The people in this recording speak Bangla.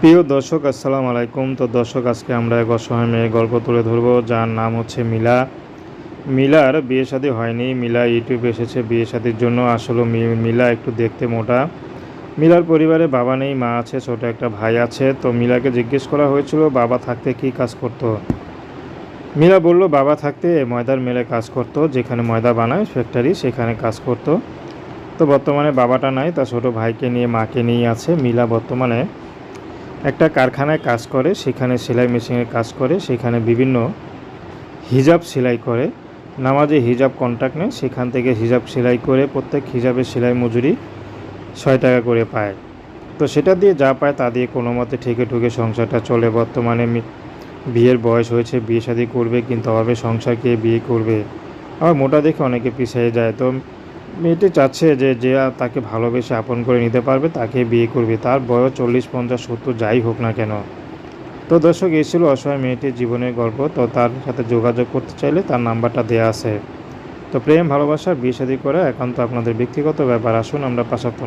প্রিয় দর্শক আসসালামু আলাইকুম। তো দর্শক, আজকে আমরা এক অসহায় মেয়ের গল্প তুলে ধরবো, যার নাম হচ্ছে মিলা। মিলার বিয়ে শাদী হয়নি। মিলা ইউটিউবে এসেছে বিয়ে শাদীর জন্য। আসলে মিলা একটু দেখতে মোটা। মিলার পরিবারে বাবা নেই, মা আছে, ছোট একটা ভাই আছে। তো মিলাকে জিজ্ঞেস করা হয়েছিল বাবা থাকতে কী কাজ করতো। মিলা বলল বাবা থাকতে ময়দার মেলে কাজ করতো, যেখানে ময়দা বানায় ফ্যাক্টরি, সেখানে কাজ করতো। তো বর্তমানে বাবাটা নাই, তার ছোট ভাইকে নিয়ে মাকে নিয়ে আছে। মিলা বর্তমানে একটা কারখানায় কাজ করে, সেখানে সেলাই মেশিনের কাজ করে, সেখানে বিভিন্ন হিজাব সেলাই করে। নামাজে হিজাব কন্ট্রাক্ট নেয়, সেখান থেকে হিজাব সেলাই করে প্রত্যেক হিজাবের সেলাই মজুরি 6 টাকা করে পায়। তো সেটা দিয়ে যা পায় তা দিয়ে কোনো মতে ঠেকে ঠুকে সংসারটা চলে। বর্তমানে বিয়ের বয়স হয়েছে, বিয়ে শাদী করবে, কিন্তু অভাবে সংসার কে বিয়ে করবে। আবার মোটা দেখে অনেকে পিছিয়ে যায়। তো মেয়েটি চাচ্ছে যে যে তাকে ভালোবেসে আপন করে নিতে পারবে তাকে বিয়ে করবে, তার বয়স 40, 50, 70 যাই হোক না কেন। তো দর্শক, এই ছিল অসহায় মেয়েটির জীবনের গল্প। তো তার সাথে যোগাযোগ করতে চাইলে তার নাম্বারটা দেওয়া আছে। তো প্রেম ভালোবাসা বিয়ে শাদী করা একান্ত আপনাদের ব্যক্তিগত ব্যাপার। আসুন আমরা 5 ওয়াক্ত